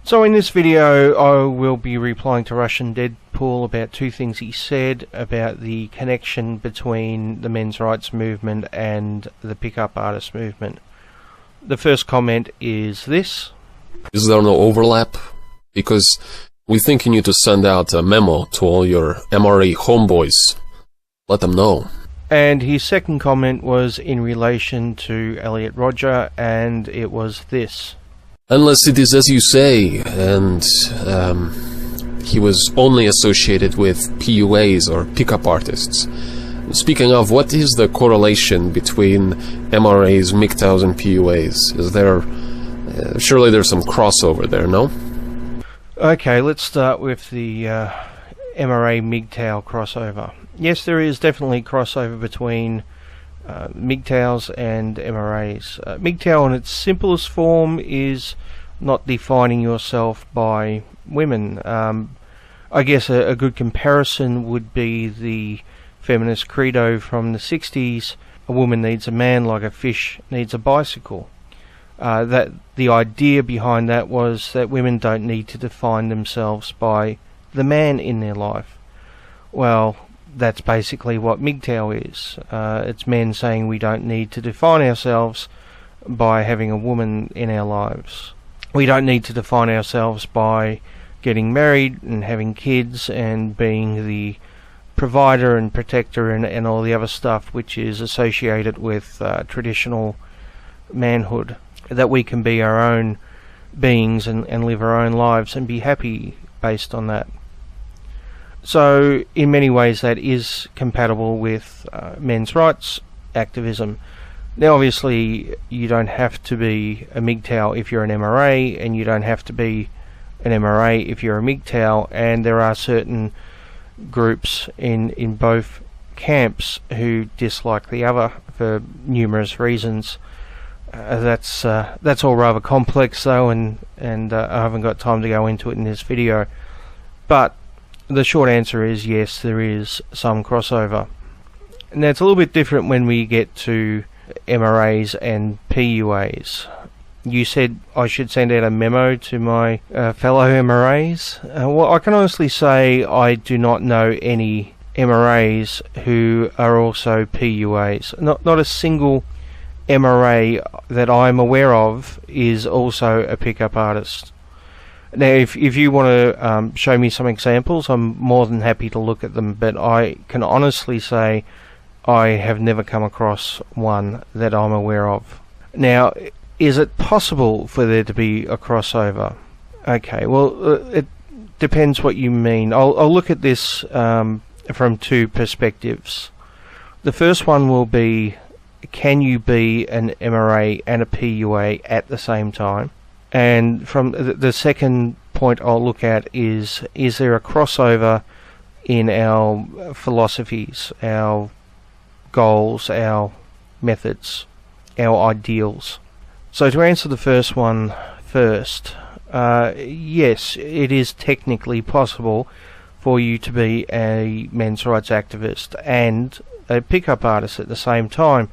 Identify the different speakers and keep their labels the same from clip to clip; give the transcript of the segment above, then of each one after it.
Speaker 1: So in this video I will be replying to Russian Deadpool about two things he said about the connection between the men's rights movement and the pickup artist movement. The first comment is this.
Speaker 2: Is there no overlap? Because we think you need to send out a memo to all your MRA homeboys. Let them know.
Speaker 1: And his second comment was in relation to Elliot Rodger, and it was this.
Speaker 2: Unless it is as you say, and he was only associated with PUAs or pickup artists. Speaking of, what is the correlation between MRAs, MGTOWs, and PUAs? Is there... surely there's some crossover there, no?
Speaker 1: Okay, let's start with the MRA MGTOW crossover. Yes, there is definitely crossover between MGTOWs and MRAs. MGTOW in its simplest form is not defining yourself by women. I guess a good comparison would be the feminist credo from the 60s, a woman needs a man like a fish needs a bicycle. That the idea behind that was that women don't need to define themselves by the man in their life. Well, that's basically what MGTOW is. It's men saying we don't need to define ourselves by having a woman in our lives. We don't need to define ourselves by getting married and having kids and being the provider and protector and all the other stuff which is associated with traditional manhood. That we can be our own beings and live our own lives and be happy based on that. So in many ways that is compatible with men's rights activism. Now obviously you don't have to be a MGTOW if you're an MRA, and you don't have to be an MRA if you're a MGTOW, and there are certain groups in both camps who dislike the other for numerous reasons. That's all rather complex though, and I haven't got time to go into it in this video. But the short answer is yes, there is some crossover. Now it's a little bit different when we get to MRAs and PUAs. You said I should send out a memo to my fellow MRAs. Well, I can honestly say I do not know any MRAs who are also PUAs. Not a single MRA that I'm aware of is also a pickup artist. Now if you want to show me some examples, I'm more than happy to look at them, but I can honestly say I have never come across one that I'm aware of. Now, is it possible for there to be a crossover? Okay, well it depends what you mean. I'll look at this from two perspectives. The first one will be, can you be an MRA and a PUA at the same time? And from the second point I'll look at is there a crossover in our philosophies, our goals, our methods, our ideals? So to answer the first one first, yes, it is technically possible for you to be a men's rights activist and a pickup artist at the same time,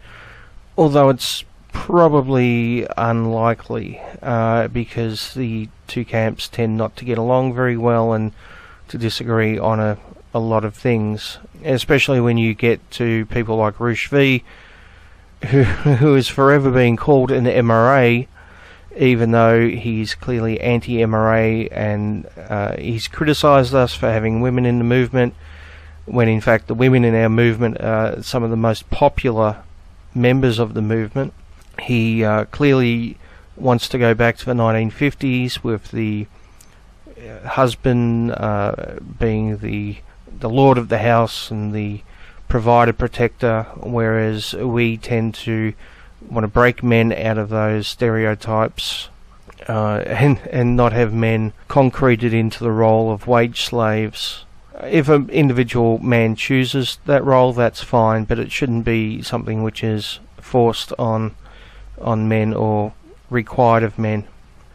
Speaker 1: although it's probably unlikely because the two camps tend not to get along very well and to disagree on a lot of things, especially when you get to people like Rush V, who is forever being called an MRA, even though he's clearly anti-MRA, and he's criticised us for having women in the movement, when in fact the women in our movement are some of the most popular members of the movement. He clearly wants to go back to the 1950s with the husband being the lord of the house and the provider protector, whereas we tend to want to break men out of those stereotypes and not have men concreted into the role of wage slaves. If an individual man chooses that role, that's fine, but it shouldn't be something which is forced on men or required of men.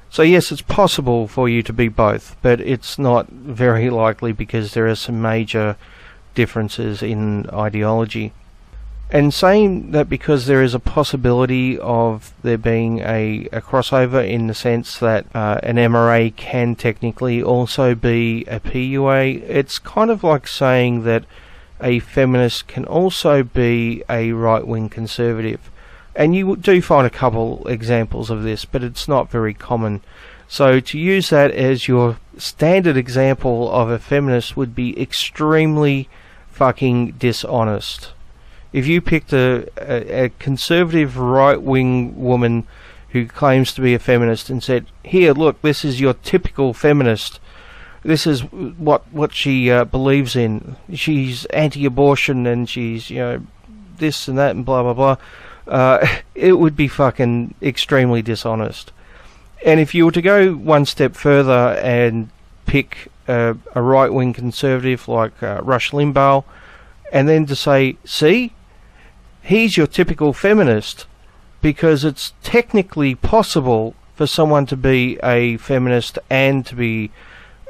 Speaker 1: So yes, it's possible for you to be both, but it's not very likely because there are some major differences in ideology. And saying that because there is a possibility of there being a crossover in the sense that an MRA can technically also be a PUA, it's kind of like saying that a feminist can also be a right-wing conservative. And you do find a couple examples of this, but it's not very common. So to use that as your standard example of a feminist would be extremely fucking dishonest. If you picked a conservative right-wing woman who claims to be a feminist and said, here, look, this is your typical feminist, this is what she believes in, she's anti-abortion and she's, this and that and blah, blah, blah, it would be fucking extremely dishonest. And if you were to go one step further and pick a right-wing conservative like Rush Limbaugh, and then to say, see, he's your typical feminist, because it's technically possible for someone to be a feminist and to be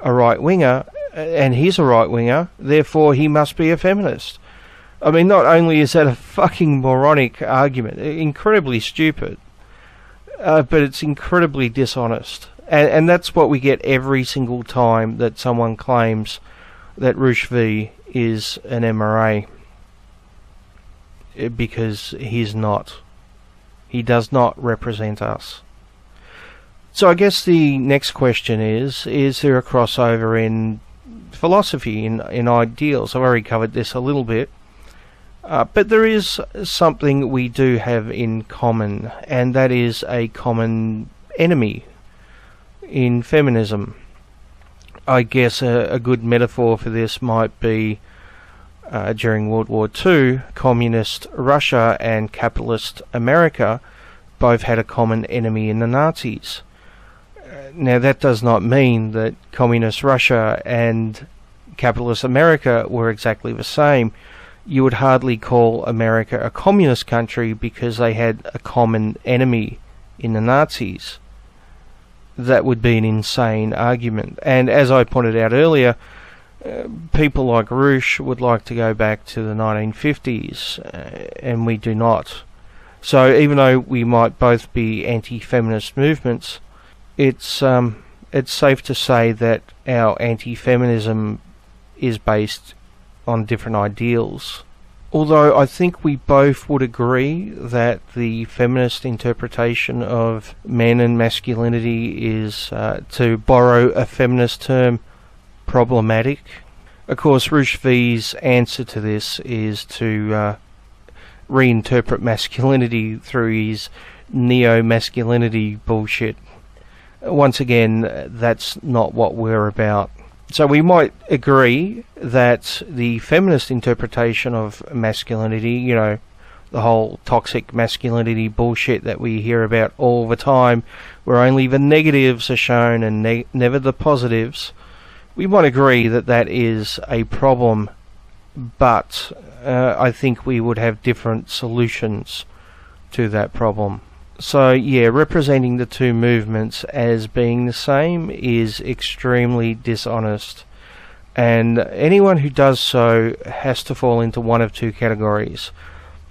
Speaker 1: a right-winger, and he's a right-winger, therefore he must be a feminist. I mean, not only is that a fucking moronic argument, incredibly stupid, but it's incredibly dishonest. And that's what we get every single time that someone claims that Rush V is an MRA. Because he's not. He does not represent us. So I guess the next question is there a crossover in philosophy, in ideals? I've already covered this a little bit. But there is something we do have in common, and that is a common enemy in feminism. I guess a good metaphor for this might be during World War II, communist Russia and capitalist America both had a common enemy in the Nazis. Now that does not mean that communist Russia and capitalist America were exactly the same. You would hardly call America a communist country because they had a common enemy in the Nazis. That would be an insane argument. And as I pointed out earlier, people like Rush would like to go back to the 1950s, and we do not. So even though we might both be anti-feminist movements, it's safe to say that our anti-feminism is based on different ideals. Although I think we both would agree that the feminist interpretation of men and masculinity is, to borrow a feminist term, problematic. Of course, Rush V's answer to this is to reinterpret masculinity through his neo-masculinity bullshit. Once again, that's not what we're about. So we might agree that the feminist interpretation of masculinity, the whole toxic masculinity bullshit that we hear about all the time, where only the negatives are shown and never the positives, we might agree that that is a problem, but I think we would have different solutions to that problem. So yeah, representing the two movements as being the same is extremely dishonest, and anyone who does so has to fall into one of two categories.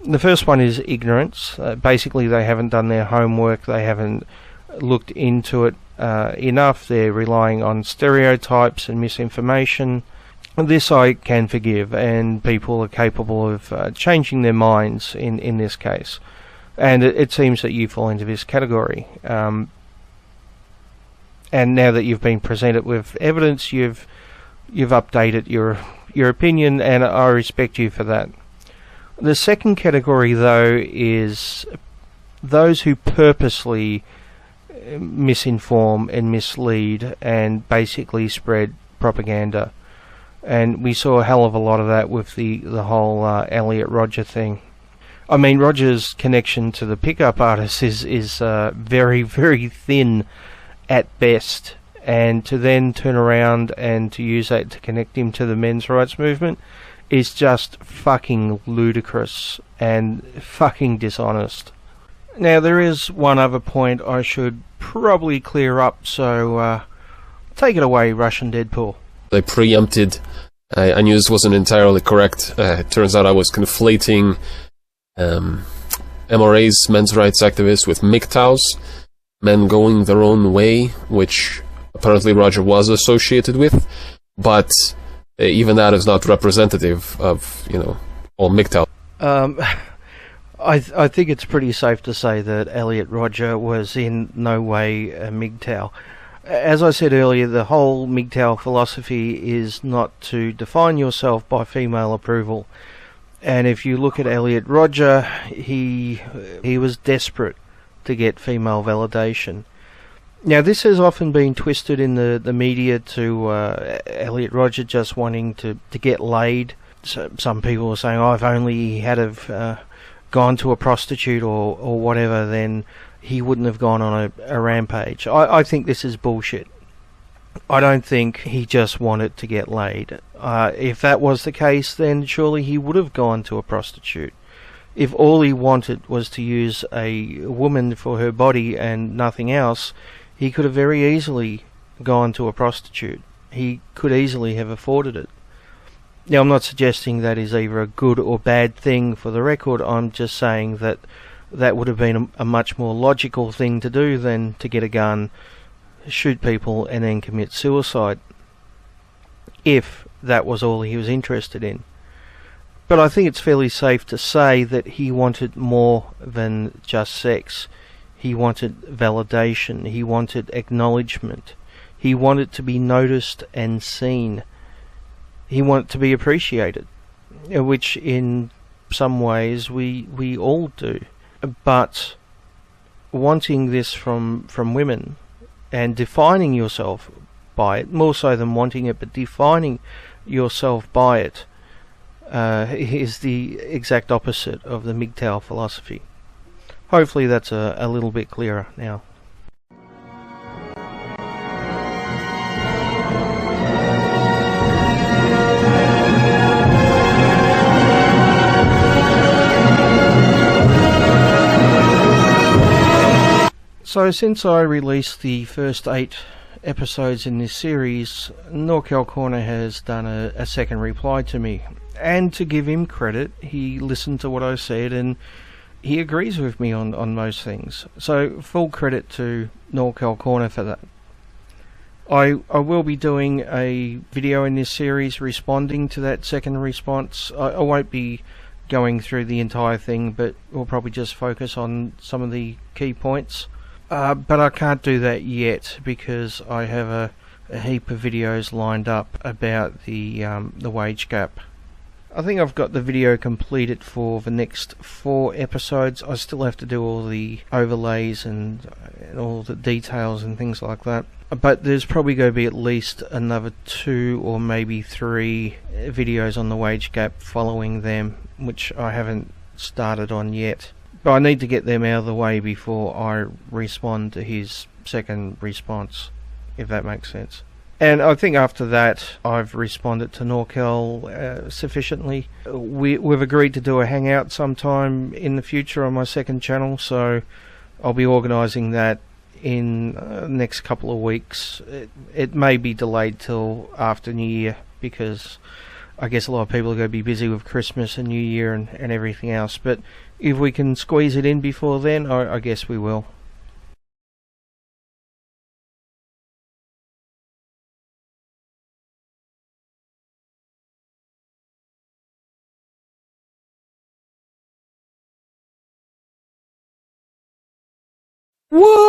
Speaker 1: The first one is ignorance. Basically they haven't done their homework, they haven't looked into it enough, they're relying on stereotypes and misinformation. This I can forgive, and people are capable of changing their minds in this case. And it seems that you fall into this category. And now that you've been presented with evidence, you've updated your opinion, and I respect you for that. The second category, though, is those who purposely misinform and mislead and basically spread propaganda. And we saw a hell of a lot of that with the whole Elliot Rodger thing. I mean, Rodger's connection to the pickup artist is very, very thin at best, and to then turn around and to use that to connect him to the men's rights movement is just fucking ludicrous and fucking dishonest. Now, there is one other point I should probably clear up, so take it away, Russian Deadpool.
Speaker 2: I preempted. I knew this wasn't entirely correct. It turns out I was conflating MRAs, men's rights activists, with MGTOWs, men going their own way, which apparently Rodger was associated with, but even that is not representative of, all MGTOW.
Speaker 1: I think it's pretty safe to say that Elliot Rodger was in no way a MGTOW. As I said earlier, the whole MGTOW philosophy is not to define yourself by female approval. And if you look at Elliot Rodger, he was desperate to get female validation. Now, this has often been twisted in the media to Elliot Rodger just wanting to get laid. So some people are saying, oh, if only he had have gone to a prostitute or whatever, then he wouldn't have gone on a rampage. I think this is bullshit. I don't think he just wanted to get laid. If that was the case, then surely he would have gone to a prostitute. If all he wanted was to use a woman for her body and nothing else, he could have very easily gone to a prostitute. He could easily have afforded it. Now, I'm not suggesting that is either a good or bad thing for the record. I'm just saying that that would have been a much more logical thing to do than to get a gun, shoot people, and then commit suicide, if that was all he was interested in. But I think it's fairly safe to say that he wanted more than just sex. He wanted validation. He wanted acknowledgement. He wanted to be noticed and seen. He wanted to be appreciated, which in some ways we all do. But wanting this from women and defining yourself by it, more so than wanting it, but defining yourself by it, is the exact opposite of the MGTOW philosophy. Hopefully that's a little bit clearer now. So since I released the first 8 episodes in this series, Norkel Corner has done a second reply to me. And to give him credit, he listened to what I said and he agrees with me on most things. So full credit to Norkel Corner for that. I will be doing a video in this series responding to that second response. I won't be going through the entire thing, but we'll probably just focus on some of the key points. But I can't do that yet because I have a heap of videos lined up about the wage gap. I think I've got the video completed for the next 4 episodes. I still have to do all the overlays and all the details and things like that. But there's probably going to be at least another 2 or maybe 3 videos on the wage gap following them, which I haven't started on yet. But I need to get them out of the way before I respond to his second response, if that makes sense. And I think after that, I've responded to Norkel sufficiently. We've agreed to do a hangout sometime in the future on my second channel, so I'll be organising that in the next couple of weeks. It may be delayed till after New Year, because I guess a lot of people are going to be busy with Christmas and New Year and everything else. But if we can squeeze it in before then, I guess we will.
Speaker 2: What?